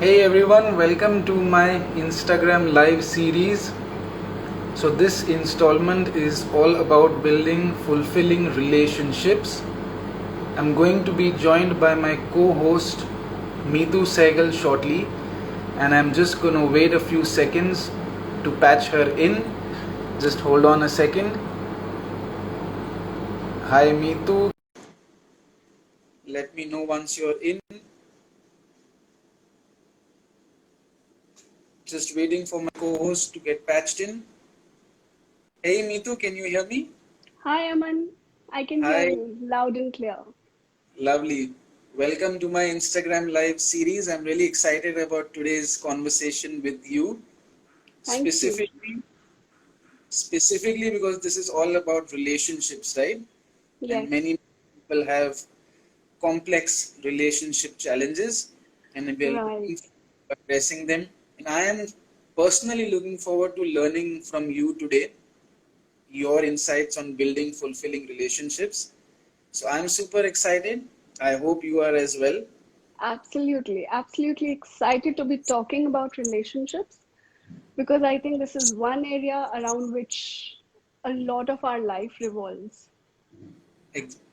Hey everyone, welcome to my Instagram live series. So, this installment is all about building fulfilling relationships. I'm going to be joined by my co host Meetu Sehgal shortly, and I'm just going to wait a few seconds to patch her in. Just hold on a second. Hi Meetu, let me know once you're in. Just waiting for my co host to get patched in. Hey Meetu, can you hear me? Hi, Aman. I can hear Hi. you loud and clear. Lovely. Welcome to my Instagram live series. I'm really excited about today's conversation with you. Thank you. Specifically, specifically because this is all about relationships, right? And Yes, many people have complex relationship challenges, and we are right. looking forward to addressing them. And I am personally looking forward to learning from you today your insights on building fulfilling relationships. So I'm super excited. I hope you are as well. Absolutely. Absolutely excited to be talking about relationships because I think this is one area around which a lot of our life revolves.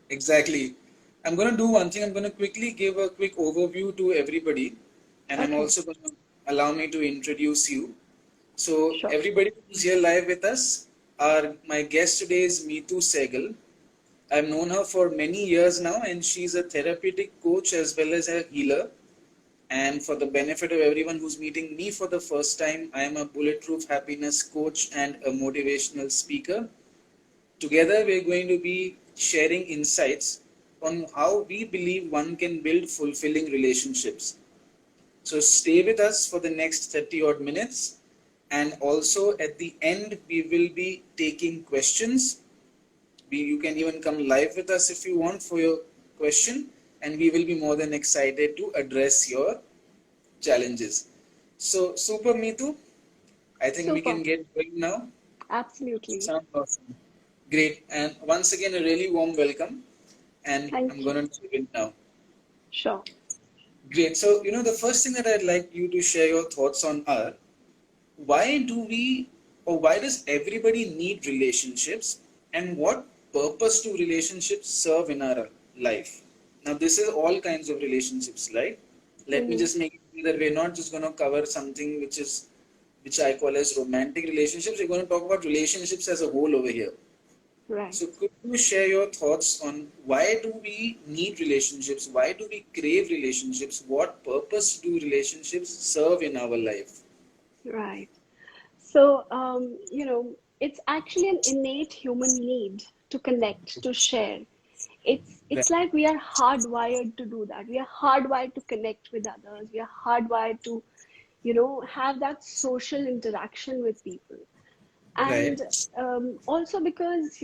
Exactly. I'm going to do one thing. I'm going to quickly give a quick overview to everybody, and I'm Okay, also going to allow me to introduce you. So, sure. everybody who's here live with us, my guest today is Meetu Sehgal. I've known her for many years now, and she's a therapeutic coach as well as a healer. And for the benefit of everyone who's meeting me for the first time, I am a bulletproof happiness coach and a motivational speaker. Together, we're going to be sharing insights on how we believe one can build fulfilling relationships. So, stay with us for the next 30 odd minutes. And also, at the end, we will be taking questions. You can even come live with us if you want for your question, and we will be more than excited to address your challenges. So, super Meetu, I think we Super. can get going now. Absolutely. Sounds awesome. Great. And once again, a really warm welcome. And I'm Thank going you. to dive in now. Sure. Great. So, the first thing that I'd like you to share your thoughts on are why do we or why does everybody need relationships and what purpose do relationships serve in our life? Now, this is all kinds of relationships, right? Let me Hmm. just make it clear that we're not just going to cover something which I call as romantic relationships. We're going to talk about relationships as a whole over here. Right. So could you share your thoughts on why do we need relationships? Why do we crave relationships? What purpose do relationships serve in our life? Right. So, it's actually an innate human need to connect, to share. It's Right. like we are hardwired to do that. We are hardwired to connect with others. We are hardwired to, have that social interaction with people. Right. And also because,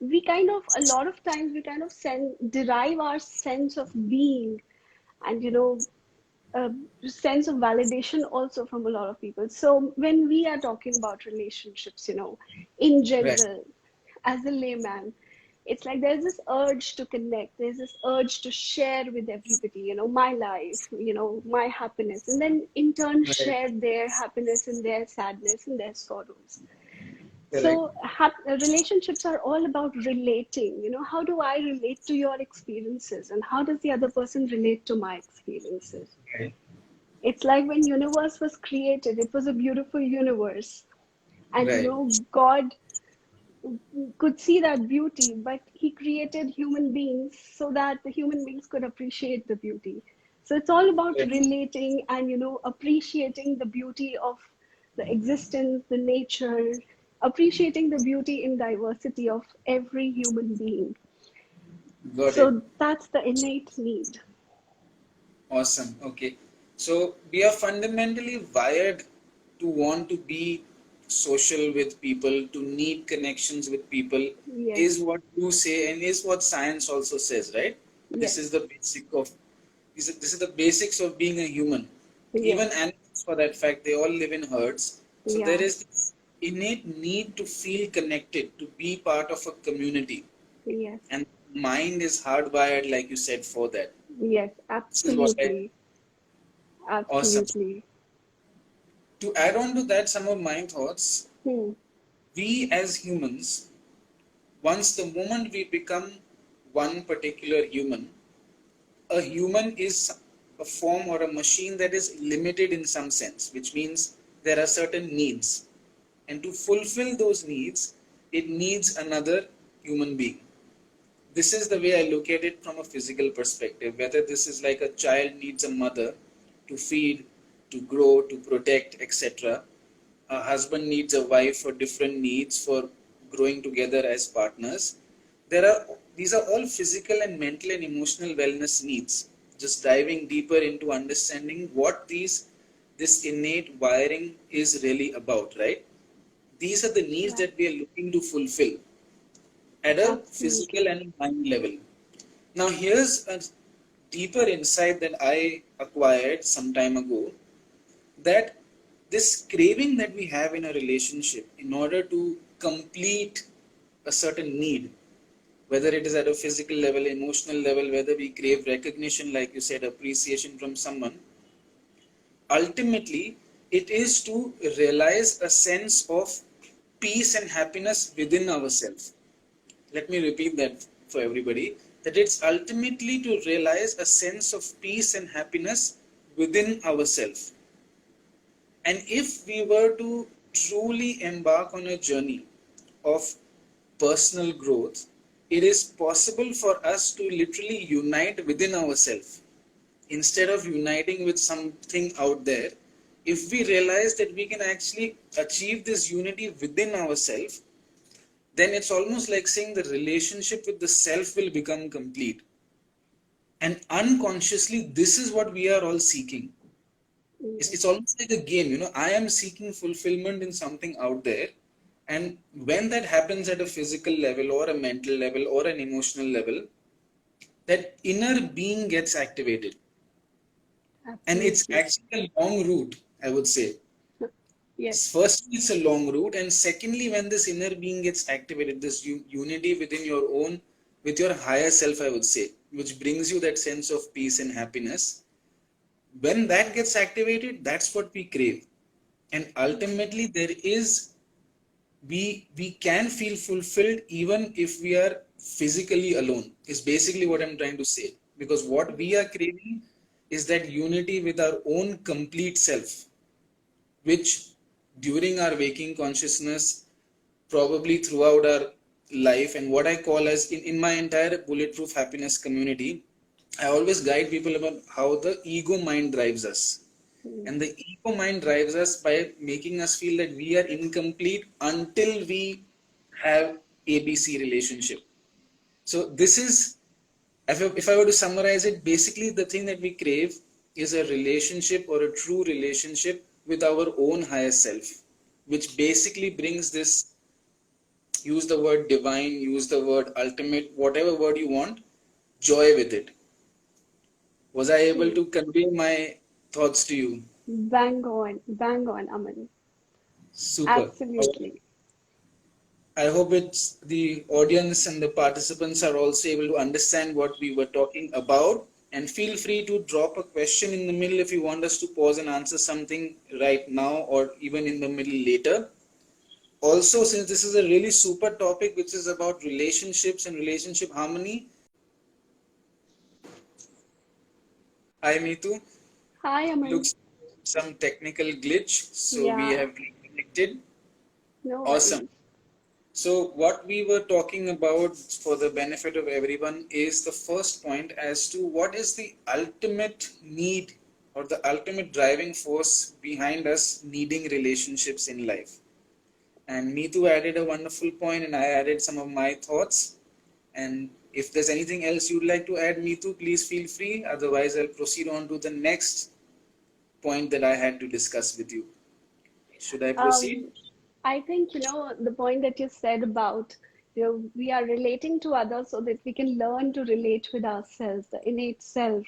we kind of, a lot of times we kind of derive our sense of being and, a sense of validation also from a lot of people. So when we are talking about relationships, in Right. general, as a layman, it's like there's this urge to connect, there's this urge to share with everybody, my life, my happiness, and then in turn Right. share their happiness and their sadness and their sorrows. Correct. So relationships are all about relating. How do I relate to your experiences, and how does the other person relate to my experiences? Right. It's like when universe was created, it was a beautiful universe. And Right. God could see that beauty, but he created human beings so that the human beings could appreciate the beauty. So it's all about Right. relating and appreciating the beauty of the existence, the nature, appreciating the beauty in diversity of every human being. Got it. So that's the innate need. Awesome. Okay. So we are fundamentally wired to want to be social with people, to need connections with people, Yes, is what you say, and is what science also says, right? This is yes, the this is the basics of being a human. yes, Even animals, for that fact, they all live in herds. So there yeah, is this innate need to feel connected, to be part of a community. yes, And mind is hardwired, like you said, for that. yes, This is what I absolutely. Awesome. Absolutely. To add on to that, some of my thoughts, Hmm. we as humans, once the moment we become one particular human, a human is a form or a machine that is limited in some sense, which means there are certain needs. And to fulfill those needs, it needs another human being. This is the way I look at it from a physical perspective. Whether this is like a child needs a mother to feed, to grow, to protect, etc. A husband needs a wife for different needs for growing together as partners. These are all physical and mental and emotional wellness needs. Just diving deeper into understanding what this innate wiring is really about, right? These are the needs Right. that we are looking to fulfill at a physical Absolutely. and mind level. Now, here's a deeper insight that I acquired some time ago, that this craving that we have in a relationship in order to complete a certain need, whether it is at a physical level, emotional level, whether we crave recognition, like you said, appreciation from someone, ultimately it is to realize a sense of peace and happiness within ourselves. Let me repeat that for everybody, that it's ultimately to realize a sense of peace and happiness within ourselves. And if we were to truly embark on a journey of personal growth, it is possible for us to literally unite within ourselves instead of uniting with something out there. If we realize that we can actually achieve this unity within ourselves, then it's almost like saying the relationship with the self will become complete. And unconsciously, this is what we are all seeking. It's Yes. almost like a game, I am seeking fulfillment in something out there. And when that happens at a physical level or a mental level or an emotional level, that inner being gets activated. And it's Absolutely. actually a long route, I would say. Yes. Firstly, it's a long route, and secondly, when this inner being gets activated, this unity within your own, with your higher self, I would say, which brings you that sense of peace and happiness. When that gets activated, that's what we crave. And ultimately, we can feel fulfilled even if we are physically alone. Is basically what I'm trying to say. Because what we are craving is that unity with our own complete self, which during our waking consciousness, probably throughout our life, and what I call as in my entire bulletproof happiness community, I always guide people about how the ego mind drives us. Hmm. And the ego mind drives us by making us feel that we are incomplete until we have ABC relationship. So this is, if I were to summarize it, basically the thing that we crave is a relationship or a true relationship with our own higher self, which basically brings this, use the word divine, use the word ultimate, whatever word you want, joy with it. Was I able True. to convey my thoughts to you? Bang on, Aman. Super. Absolutely. I hope it's the audience and the participants are also able to understand what we were talking about. And feel free to drop a question in the middle if you want us to pause and answer something right now or even in the middle later. Also, since this is a really super topic which is about relationships and relationship harmony, hi Mitu, Hi, Aman. looks some technical glitch, so we Yeah, have reconnected. no Awesome. worries. So, what we were talking about for the benefit of everyone is the first point as to what is the ultimate need or the ultimate driving force behind us needing relationships in life. And Meetu added a wonderful point, and I added some of my thoughts. And if there's anything else you'd like to add, Meetu, please feel free. Otherwise, I'll proceed on to the next point that I had to discuss with you. Should I proceed? Um, I think, the point that you said about, we are relating to others so that we can learn to relate with ourselves, the innate self.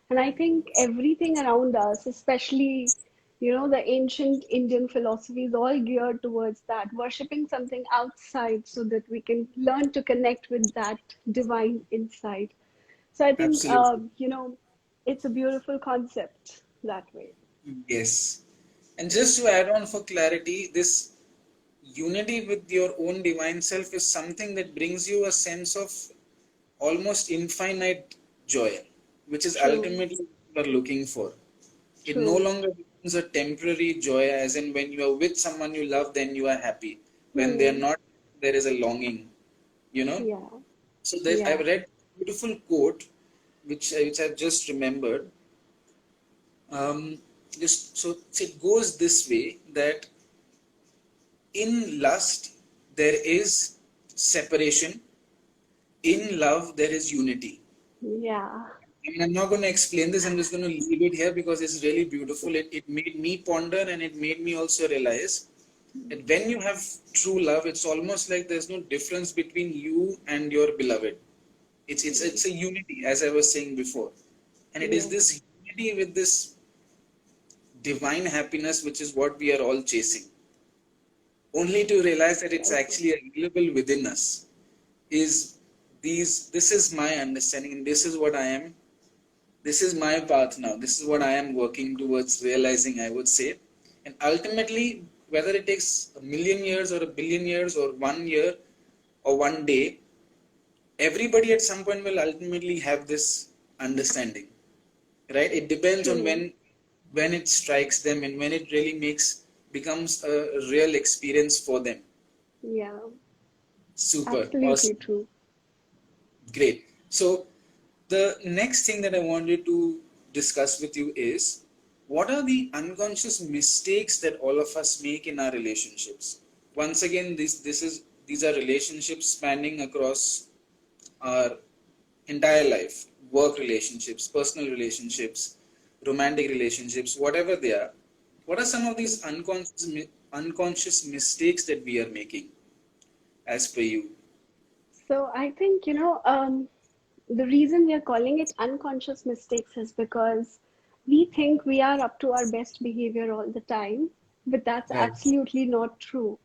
And I think everything around us, especially, the ancient Indian philosophy is all geared towards that, worshipping something outside so that we can learn to connect with that divine inside. So I think, Absolutely. it's a beautiful concept that way. Yes. And just to add on for clarity, this unity with your own divine self is something that brings you a sense of almost infinite joy, which is True, ultimately what you are looking for. It no true. longer becomes a temporary joy, as in when you are with someone you love, then you are happy. When they are Hmm. not, there is a longing, you know. Yeah, So there, I've yeah. read a beautiful quote, which I've just remembered. Um, just so it goes this way that in lust there is separation, in love there is unity. Yeah, I mean, I'm not going to explain this, I'm just going to leave it here because it's really beautiful. It made me ponder and it made me also realize that when you have true love, it's almost like there's no difference between you and your beloved. It's a unity, as I was saying before. And it is yes, this unity with this divine happiness which is what we are all chasing. Only to realize that it's well put. actually available within us is this is my understanding and this is what I am. This is my path now. This is what I am working towards realizing, I would say. And ultimately, whether it takes a million years or a billion years or 1 year or one day, everybody at some point will ultimately have this understanding, right? It depends on True. when it strikes them and when it really becomes a real experience for them. Yeah, Super absolutely awesome. true. Great. So the next thing that I wanted to discuss with you is what are the unconscious mistakes that all of us make in our relationships? Once again, these are relationships spanning across our entire life, work relationships, personal relationships, romantic relationships, whatever they are. What are some of these unconscious mistakes that we are making as per you? So I think, the reason we are calling it unconscious mistakes is because we think we are up to our best behavior all the time, but that's Right, absolutely not true.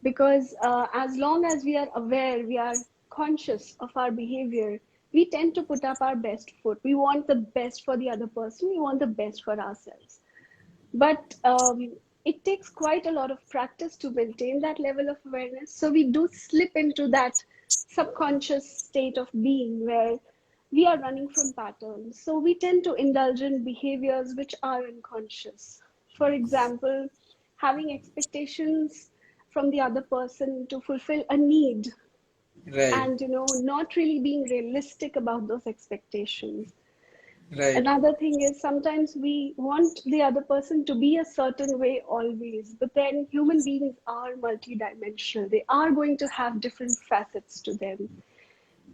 Because as long as we are aware, we are conscious of our behavior, we tend to put up our best foot. We want the best for the other person, we want the best for ourselves. But it takes quite a lot of practice to maintain that level of awareness. So we do slip into that subconscious state of being where we are running from patterns. So we tend to indulge in behaviors which are unconscious. For example, having expectations from the other person to fulfill a need, right, and not really being realistic about those expectations. right, Another thing is sometimes we want the other person to be a certain way always, but then human beings are multidimensional. They are going to have different facets to them.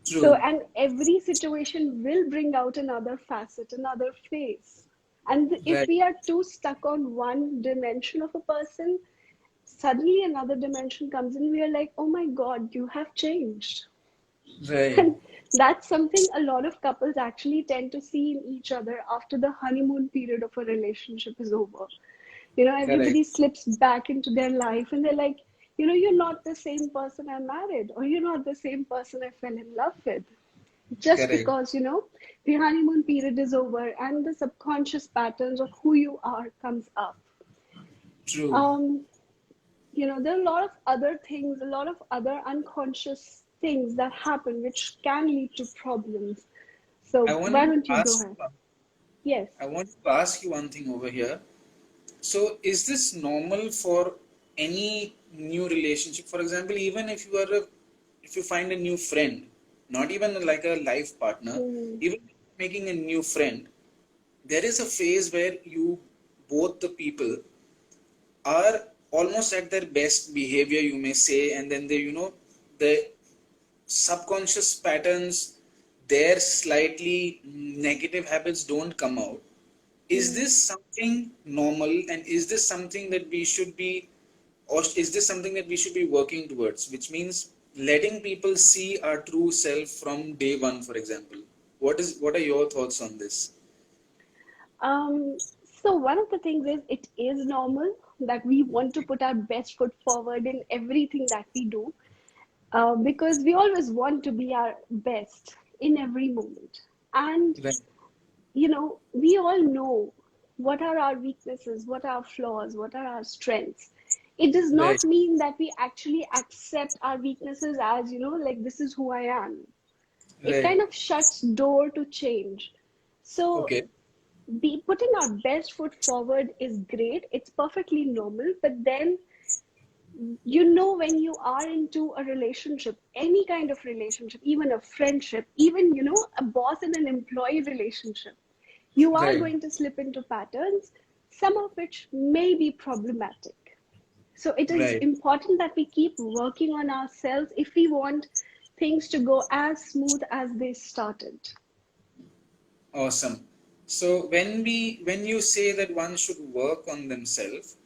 So, true, and every situation will bring out another facet, another face. And if right, we are too stuck on one dimension of a person, suddenly another dimension comes in. We are like, oh my God, you have changed. right, And that's something a lot of couples actually tend to see in each other after the honeymoon period of a relationship is over. correct, Everybody slips back into their life and they're like, you're not the same person I married, or you're not the same person I fell in love with. Just correct, because, the honeymoon period is over and the subconscious patterns of who you are comes up. true. Um, there are a lot of other things, a lot of other unconscious things that happen which can lead to problems. I So wanted why to don't you go ask ahead? Yes. I want to ask you one thing over here. So, is this normal for any new relationship? For example, even if you find a new friend, not even like a life partner, Hmm. even making a new friend, there is a phase where you both the people are almost at their best behavior, you may say, and then the subconscious patterns, their slightly negative habits don't come out. Is Hmm. this something normal and is this something that we should be or is this something that we should be working towards, which means letting people see our true self from day one, for example? What are your thoughts on this? Um, so one of the things is it is normal that we want to put our best foot forward in everything that we do, because we always want to be our best in every moment. And Right, we all know. what are our weaknesses, what are our flaws, what are our strengths. It does Right. not mean that we actually accept our weaknesses as, like this is who I am. It Right. kind of shuts door to change. So Okay. be putting our best foot forward is great. It's perfectly normal. But then, when you are into a relationship, any kind of relationship, even a friendship, even, a boss and an employee relationship, you are Right. going to slip into patterns, some of which may be problematic. So it is Right. important that we keep working on ourselves if we want things to go as smooth as they started. Awesome. So when you say that one should work on themselves,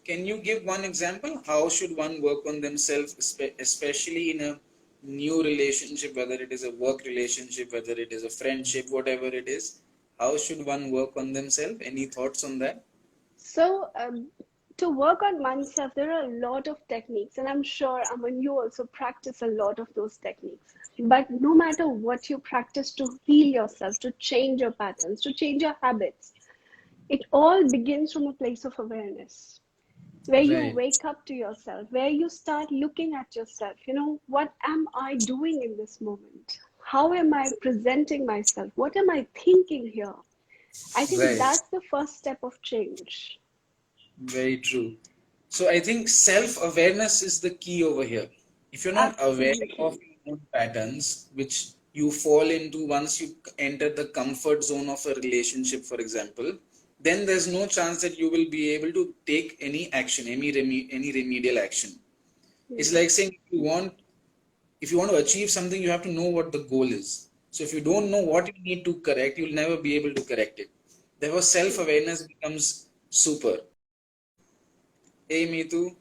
can you give one example? How should one work on themselves, especially in a new relationship, whether it is a work relationship, whether it is a friendship, whatever it is? How should one work on themselves? Any thoughts on that? So, to work on oneself, there are a lot of techniques, and I'm sure, Aman, you also practice a lot of those techniques. But no matter what you practice to heal yourself, to change your patterns, to change your habits, it all begins from a place of awareness, where you Right, wake up to yourself, where you start looking at yourself. What am I doing in this moment? How am I presenting myself? What am I thinking here? I think right. that's the first step of change. Very true. So I think self-awareness is the key over here. If you're not aware of Absolutely. your own patterns, which you fall into once you enter the comfort zone of a relationship, for example, then there's no chance that you will be able to take any action, any remedial action. It's Yeah. like saying if you want to achieve something, you have to know what the goal is. So if you don't know what you need to correct, you'll never be able to correct it. Therefore, True. self-awareness becomes super. Hey Mitu,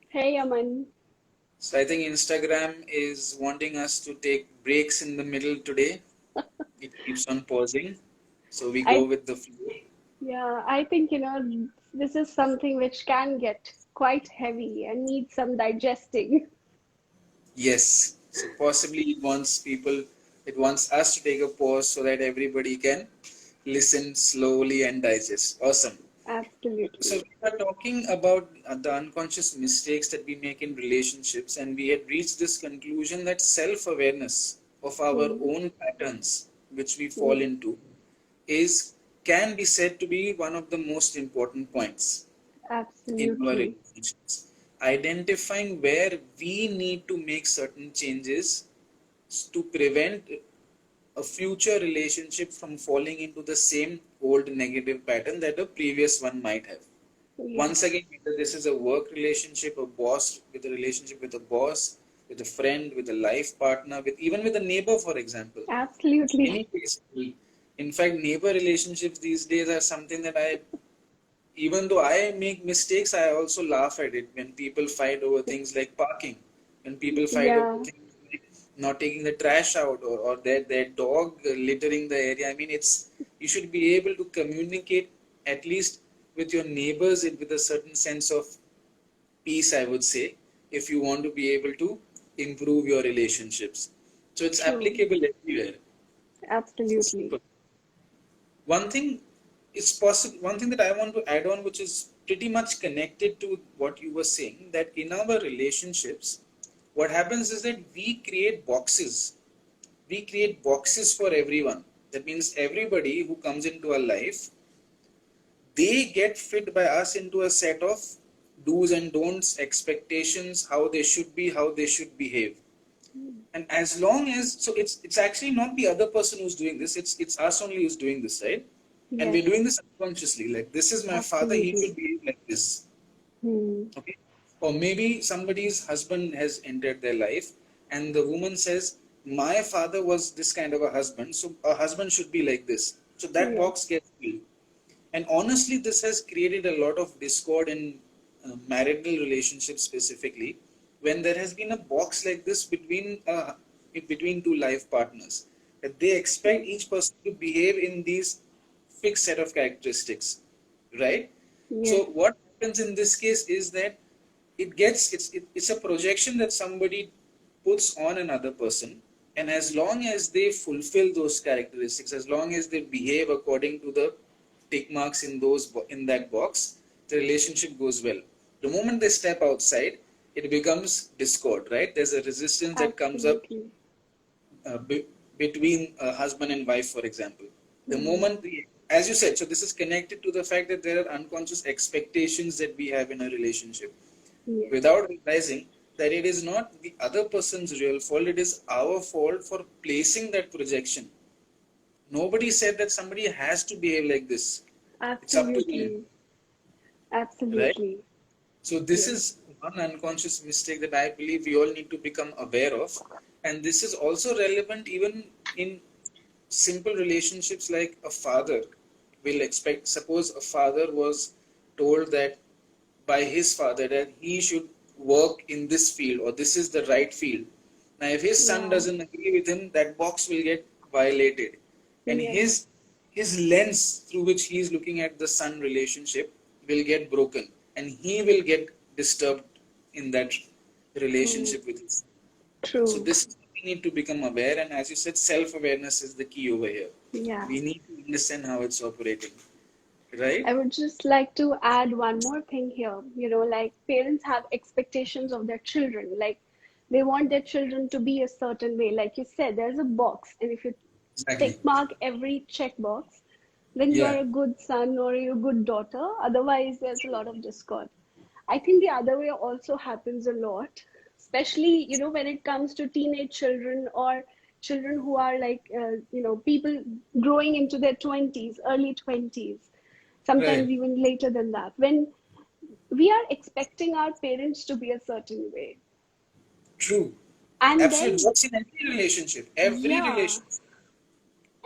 Hey, Aman. so I think Instagram is wanting us to take breaks in the middle today. It keeps on pausing. So we go I with the flow. Yeah, I think this is something which can get quite heavy and needs some digesting. Yes. So possibly it wants us to take a pause so that everybody can listen slowly and digest. Awesome. So Absolutely. we are talking about the unconscious mistakes that we make in relationships, and we had reached this conclusion that self-awareness of our Hmm. own patterns, which we fall Yeah, into, is can be said to be one of the most important points in our absolutely. relationships. Identifying where we need to make certain changes to prevent a future relationship from falling into the same old negative pattern that a previous one might have. Once Yes, again, whether this is a work relationship, a boss with a relationship with a boss, with a friend, with a life partner, with even with a neighbor, for example. absolutely. Any case, in fact, neighbor relationships these days are something that even though I make mistakes, I also laugh at it when people fight over things like parking, when people fight over Yeah, things like not taking the trash out or their dog littering the area. I mean, you should be able to communicate at least with your neighbors with a certain sense of peace, I would say, if you want to be able to improve your relationships. So it's true. applicable everywhere. Absolutely. Super. One thing is possible. One thing that I want to add on, which is pretty much connected to what you were saying, that in our relationships, what happens is that we create boxes. We create boxes for everyone. That means everybody who comes into our life, they get fit by us into a set of do's and don'ts, expectations, how they should be, how they should behave. And as long as it's actually not the other person who's doing this, it's us only who's doing this, right? And we're Yes, doing this unconsciously. Like, this is my father, he absolutely. should behave like this. Hmm. Okay. Or maybe somebody's husband has entered their life and the woman says, my father was this kind of a husband, so a husband should be like this. So that Yes, box gets filled. And honestly, this has created a lot of discord in marital relationships specifically, when there has been a box like this between two life partners, that they expect yes, each person to behave in these fixed set of characteristics, right? So yes, what happens in this case is that it's a projection that somebody puts on another person, and as long as they fulfill those characteristics, as long as they behave according to the tick marks in that box, the relationship goes well. The moment they step outside, it becomes discord, right? There's a resistance that comes up Absolutely. between a husband and wife, for example. The Hmm. moment as you said, so this is connected to the fact that there are unconscious expectations that we have in a relationship Yes. without realizing that it is not the other person's real fault, it is our fault for placing that projection. Nobody said that somebody has to behave like this. It's up to them, Absolutely. right? Absolutely. So this Yes. is one unconscious mistake that I believe we all need to become aware of. And this is also relevant even in simple relationships, like a father will expect, suppose a father was told that by his father that he should work in this field or this is the right field. Now, if his son Yeah. doesn't agree with him, that box will get violated, and Yes. his lens through which he is looking at the son relationship will get broken, and he will get disturbed in that Hmm. relationship with his. So True. this we need to become aware, and as you said, self-awareness is the key over here. Yeah. We need to understand how it's operating, right? I would just like to add one more thing here. Like parents have expectations of their children. Like they want their children to be a certain way. Like you said, there's a box, and if you Exactly. tick mark every checkbox, then you are Yeah. a good son or you're a good daughter. Otherwise, there's a lot of discord. I think the other way also happens a lot, especially, when it comes to teenage children or children who are like, people growing into their 20s, early 20s, sometimes Right. even later than that. When we are expecting our parents to be a certain way. True. And Absolutely. then, That's in every relationship. Every yeah, relationship.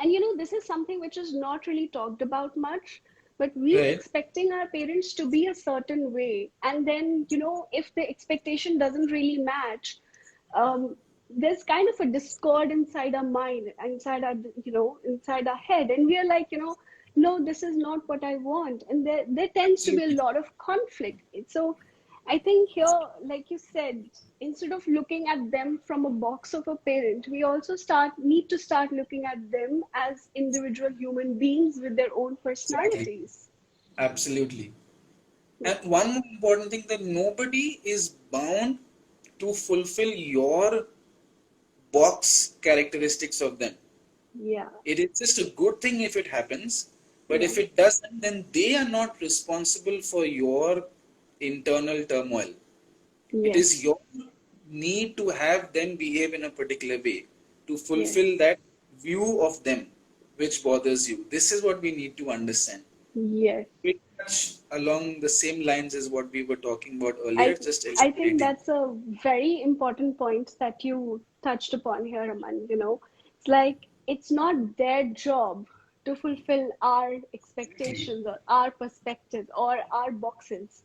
and this is something which is not really talked about much, but we Right. expecting our parents to be a certain way. And then, if the expectation doesn't really match, there's kind of a discord inside our mind, inside our head. And we are like, no, this is not what I want. And there tends to be a Absolutely. lot of conflict. So I think here, like you said, instead of looking at them from a box of a parent, we also need to start looking at them as individual human beings with their own Exactly. personalities. Absolutely. Yeah. And one more important thing, that nobody is bound to fulfill your box characteristics of them. Yeah. It is just a good thing if it happens, but Yeah. if it doesn't, then they are not responsible for your internal turmoil. It is Yes. your need to have them behave in a particular way to Yes. fulfill that view of them which bothers you. This is what we need to understand. Yes. Pretty much along the same lines as what we were talking about earlier, I just I think elaborating. that's a very important point that you touched upon here, Aman. It's like it's not their job to fulfill our Exactly. expectations or our perspectives or our boxes,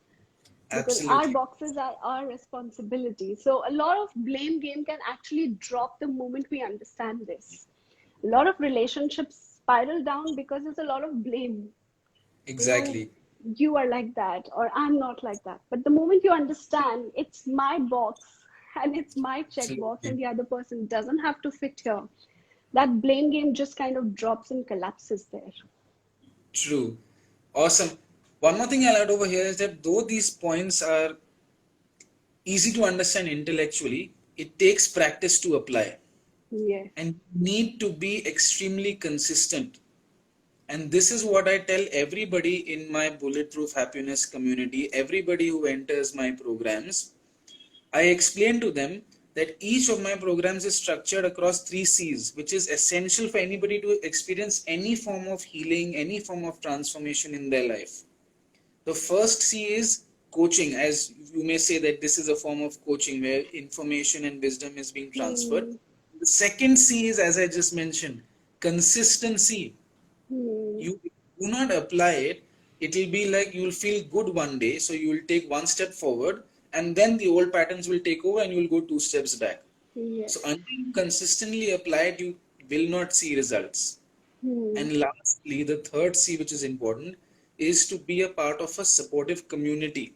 because our Absolutely. boxes are our responsibility. So a lot of blame game can actually drop the moment we understand this. A lot of relationships spiral down because there's a lot of blame. you know Exactly. you are like that or I'm not like that, but the moment you understand it's my box and it's my checkbox Absolutely. and the other person doesn't have to fit here, that blame game just kind of drops and collapses there. True. Awesome. One more thing I'll add over here is that though these points are easy to understand intellectually, it takes practice to apply Yes. and need to be extremely consistent. And this is what I tell everybody in my Bulletproof Happiness community, everybody who enters my programs. I explain to them that each of my programs is structured across 3 C's, which is essential for anybody to experience any form of healing, any form of transformation in their life. The first C is coaching, as you may say that this is a form of coaching where information and wisdom is being transferred. Hmm. The second C is, as I just mentioned, consistency. Hmm. You do not apply it, it will be like you will feel good one day, so you will take one step forward, and then the old patterns will take over and you will go 2 steps back. So Yes. until you consistently apply it, you will not see results. Hmm. And lastly, the third C, which is important, is to be a part of a supportive community,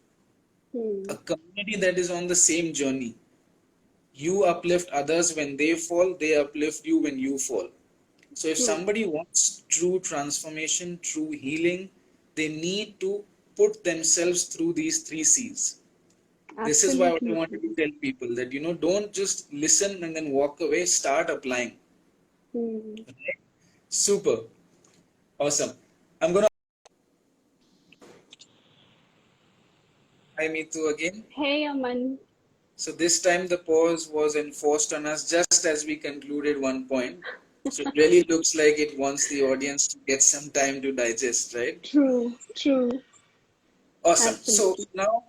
Hmm. a community that is on the same journey. You uplift others when they fall, they uplift you when you fall. So if True. somebody wants true transformation, true healing, they need to put themselves through these three C's. This is why what I Absolutely wanted true. to tell people that, don't just listen and then walk away, start applying. Hmm. Right? Super. Awesome. I'm going to hi Meetu again. Hey, Aman. So this time the pause was enforced on us just as we concluded one point. So it really looks like it wants the audience to get some time to digest, right? True, true. Awesome. So Absolutely. now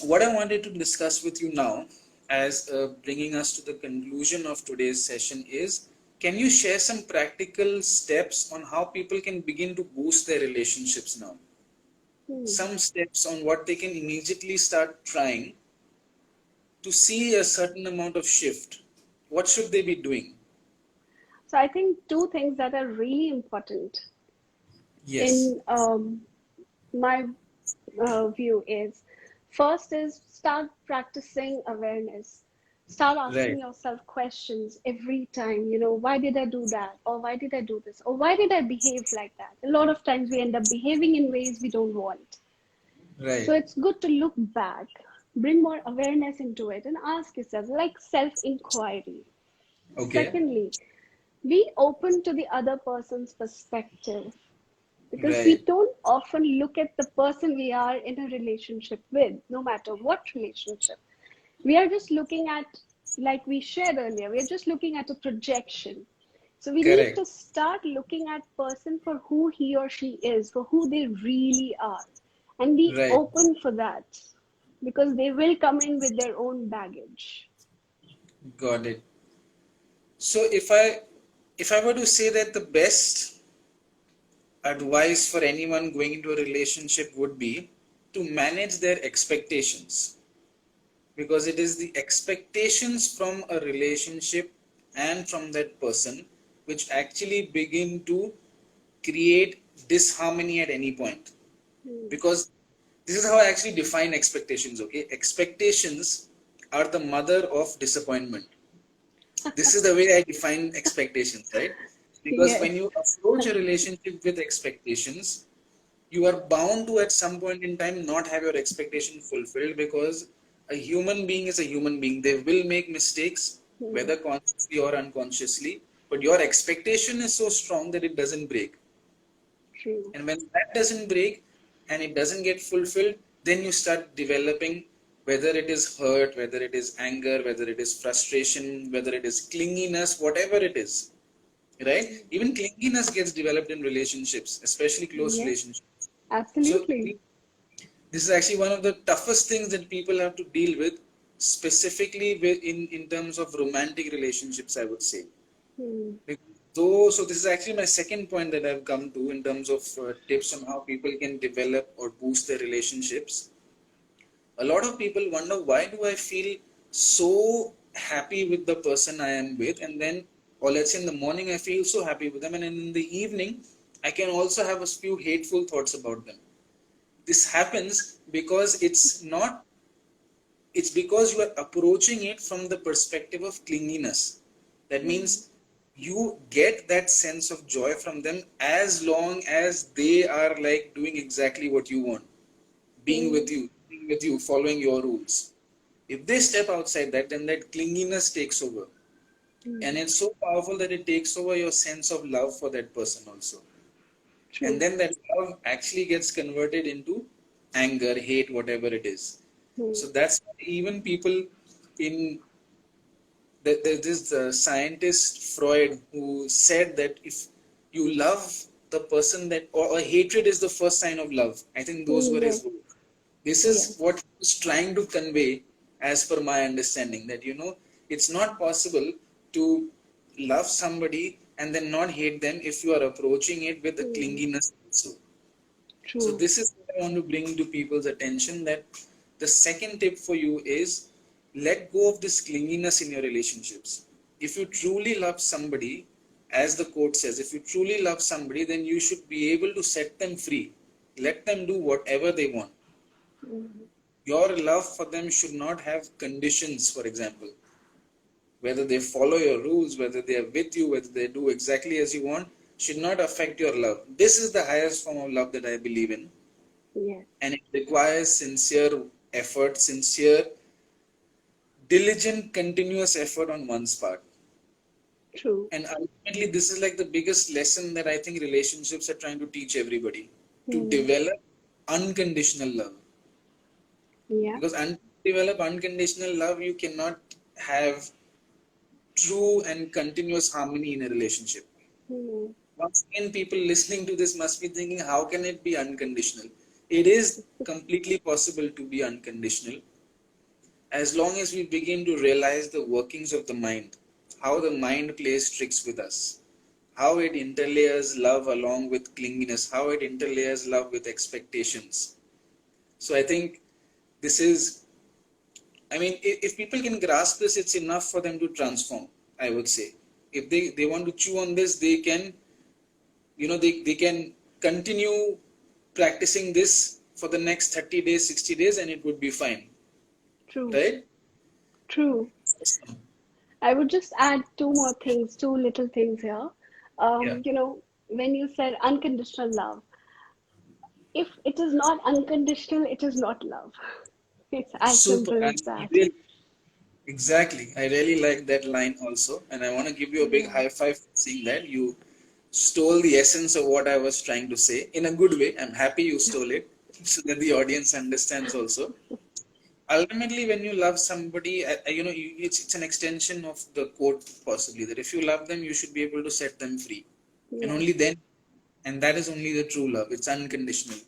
what I wanted to discuss with you now, as bringing us to the conclusion of today's session, is can you share some practical steps on how people can begin to boost their relationships now? Hmm. Some steps on what they can immediately start trying to see a certain amount of shift. What should they be doing? So I think two things that are really important Yes, in my view is, first is start practicing awareness. Start asking right, yourself questions every time, why did I do that? Or why did I do this? Or why did I behave like that? A lot of times we end up behaving in ways we don't want. So right, it's good to look back, bring more awareness into it, and ask yourself, like self inquiry. okay, Secondly, be open to the other person's perspective, because we right, don't often look at the person we are in a relationship with, no matter what relationship. We are just looking at, like we shared earlier, we are just looking at a projection. So we need correct, to start looking at person for who he or she is, for who they really are, and be right, open for that, because they will come in with their own baggage. got it. So if I were to say that the best advice for anyone going into a relationship would be to manage their expectations, because it is the expectations from a relationship and from that person which actually begin to create disharmony at any point. Hmm. Because this is how I actually define expectations. Okay, expectations are the mother of disappointment. This is the way I define expectations, right? Because when Yes. you approach a relationship with expectations, you are bound to at some point in time not have your expectation fulfilled, because a human being is a human being. They will make mistakes, Hmm. whether consciously or unconsciously, but your expectation is so strong that it doesn't break. True. And when that doesn't break and it doesn't get fulfilled, then you start developing, whether it is hurt, whether it is anger, whether it is frustration, whether it is clinginess, whatever it is, right? Even clinginess gets developed in relationships, especially close Yes, relationships. So absolutely. this is actually one of the toughest things that people have to deal with, specifically in terms of romantic relationships, I would say. Hmm. Though, so this is actually my second point that I've come to in terms of tips on how people can develop or boost their relationships. A lot of people wonder, why do I feel so happy with the person I am with, and then, or let's say in the morning I feel so happy with them, and in the evening I can also have a few hateful thoughts about them. This happens because it's because you are approaching it from the perspective of clinginess. That Hmm. means you get that sense of joy from them as long as they are like doing exactly what you want, Hmm. being with you, following your rules. If they step outside that, then that clinginess takes over. And Hmm. it's so powerful that it takes over your sense of love for that person also. And True. then that love actually gets converted into anger, hate, whatever it is. Hmm. So that's why even people in there's this scientist Freud who said that if you love the person that, or hatred is the first sign of love. I think those Hmm. were his Yes. words. This is Yes. what he was trying to convey, as per my understanding, that it's not possible to love somebody and then not hate them if you are approaching it with a Hmm. clinginess also. So True. this is what I want to bring to people's attention, that the second tip for you is let go of this clinginess in your relationships. If you truly love somebody, as the quote says, if you truly love somebody, then you should be able to set them free. Let them do whatever they want. Hmm. Your love for them should not have conditions, for example. whether they follow your rules, whether they are with you, whether they do exactly as you want, should not affect your love. This is the highest form of love that I believe in. Yes. And it requires sincere effort, sincere, diligent, continuous effort on one's part. True. And ultimately, this is like the biggest lesson that I think relationships are trying to teach everybody, to develop unconditional love. Yeah. Because develop unconditional love, you cannot have true and continuous harmony in a relationship. Once again, people listening to this must be thinking, how can it be unconditional? It is completely possible to be unconditional as long as we begin to realize the workings of the mind, how the mind plays tricks with us, how it interlayers love along with clinginess, how it interlayers love with expectations. So I think this is, I mean, if people can grasp this, it's enough for them to transform, I would say. If they want to chew on this, they can, they can continue practicing this for the next 30 days, 60 days, and it would be fine. True. Right? True. I would just add two more things, two little things here. Yeah. When you said unconditional love, if it is not unconditional, it is not love. It's as Super. simple as And that. exactly. I really like that line also. And I want to give you a big Yeah. high five for saying that. You stole the essence of what I was trying to say in a good way. I'm happy you stole it so that the audience understands also. Ultimately, when you love somebody, it's an extension of the quote possibly that if you love them, you should be able to set them free. And Yes. only then, and that is only the true love. It's unconditional.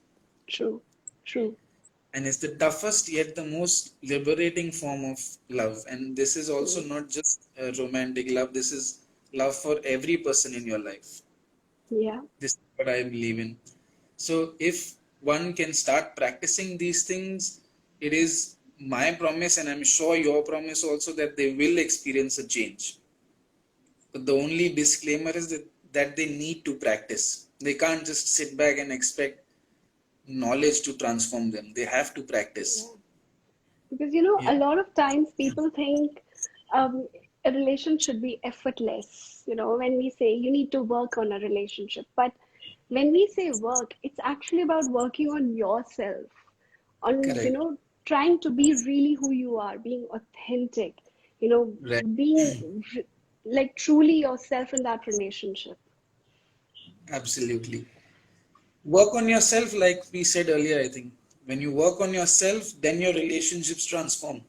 True. True. And it's the toughest yet the most liberating form of love. And this is also not just a romantic love, this is love for every person in your life. Yeah. This is what I believe in. So if one can start practicing these things, it is my promise, and I'm sure your promise also, that they will experience a change. But the only disclaimer is that they need to practice. They can't just sit back and expect knowledge to transform them. They have to practice. Yeah. Because, Yeah, a lot of times people think a relation should be effortless. When we say you need to work on a relationship, but when we say work, it's actually about working on yourself, on, correct. trying to be really who you are, being authentic, Right. being like truly yourself in that relationship. Absolutely. Work on yourself, like we said earlier, I think. When you work on yourself, then your relationships transform.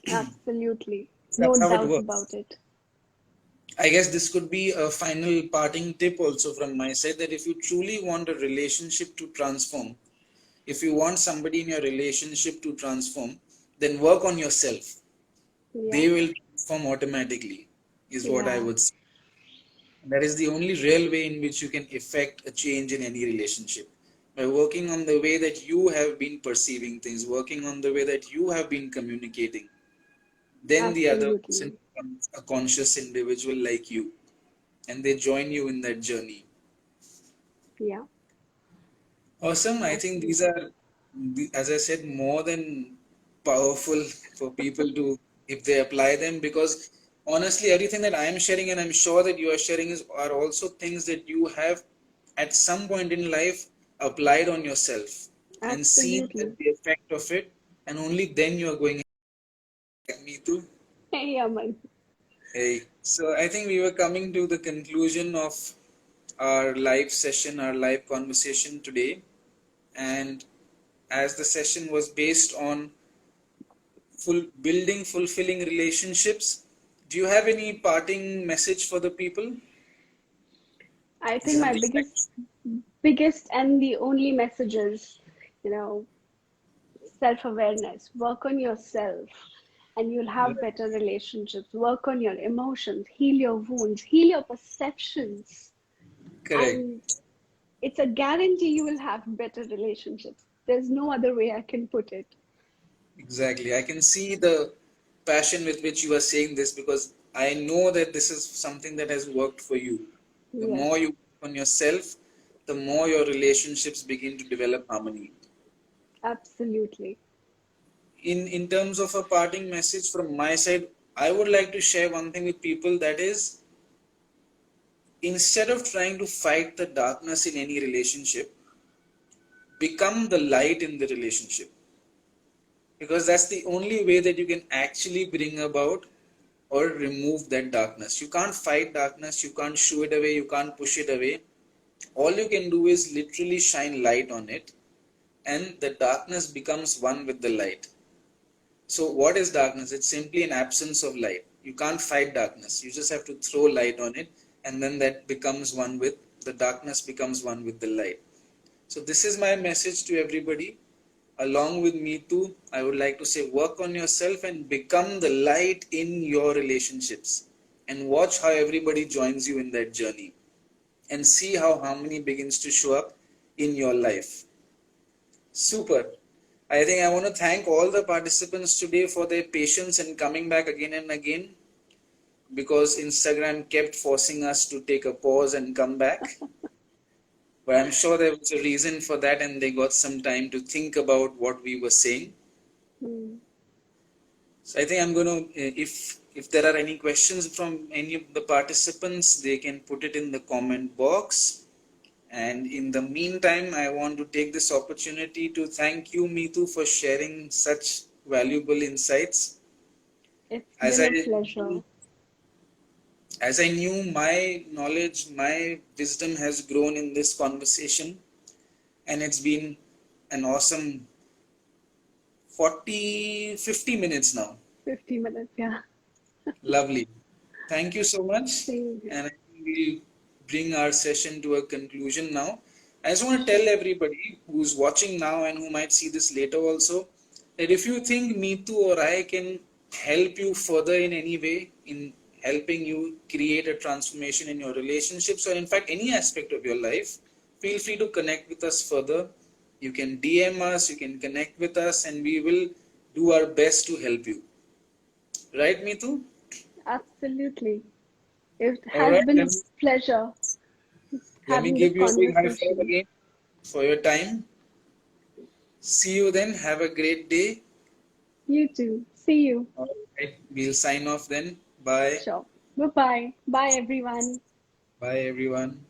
Absolutely. That's No how it doubt works. about it. I guess this could be a final parting tip also from my side, that if you truly want a relationship to transform, if you want somebody in your relationship to transform, then work on yourself. Yeah. They will transform automatically, is what I Yeah. would say. That is the only real way in which you can effect a change in any relationship. By working on the way that you have been perceiving things, working on the way that you have been communicating, then the other person Absolutely. becomes a conscious individual like you, and they join you in that journey. Yeah. Awesome. I think these Absolutely. are, as I said, more than powerful for people to, if they apply them, because honestly, everything that I am sharing and I'm sure that you are sharing are also things that you have at some point in life applied on yourself and seen Absolutely. the effect of it, and only then you are going like me too. Hey, Aman. Hey, so I think we were coming to the conclusion of our live session, our live conversation today. And as the session was based on building fulfilling relationships, do you have any parting message for the people? I Is there think my something like biggest and the only message is, you know, self-awareness. Work on yourself and you'll have better relationships. Work on your emotions, heal your wounds, heal your perceptions. correct? And it's a guarantee you will have better relationships. There's no other way I can put it. Exactly. I can see the passion with which you are saying this, because I know that this is something that has worked for you. The Yes, more you work on yourself, the more your relationships begin to develop harmony. absolutely. In terms of a parting message from my side, I would like to share one thing with people, that is, instead of trying to fight the darkness in any relationship, become the light in the relationship. Because that's the only way that you can actually bring about or remove that darkness. You can't fight darkness, you can't shoo it away, you can't push it away. All you can do is literally shine light on it, and the darkness becomes one with the light. So, what is darkness? It's simply an absence of light. You can't fight darkness, you just have to throw light on it, and then that becomes one with the darkness, becomes one with the light. So, this is my message to everybody. Along with me too, I would like to say, work on yourself and become the light in your relationships, and watch how everybody joins you in that journey, and see how harmony begins to show up in your life. Super. I think I want to thank all the participants today for their patience and coming back again and again, because Instagram kept forcing us to take a pause and come back. But I'm sure there was a reason for that, and they got some time to think about what we were saying. So I think I'm going to, if there are any questions from any of the participants, they can put it in the comment box. And in the meantime, I want to take this opportunity to thank you, Meetu, for sharing such valuable insights. It's As been I a pleasure. as I knew, my knowledge, my wisdom has grown in this conversation, and it's been an awesome 50 minutes now. 50 minutes, yeah. Lovely. Thank you so much. Same here. And I think we'll bring our session to a conclusion now. I just want to Sure. tell everybody who's watching now and who might see this later also, that if you think Meetu or I can help you further in any way in helping you create a transformation in your relationships, or in fact any aspect of your life, feel free to connect with us further. You can DM us, you can connect with us, and we will do our best to help you. Right, Meetu? Absolutely. It All has right, been a pleasure let me having this give you a big high five conversation. again for your time. See you then. Have a great day. You too. See you. All right. We'll sign off then. Bye. Sure. Bye bye. Bye, everyone. Bye, everyone.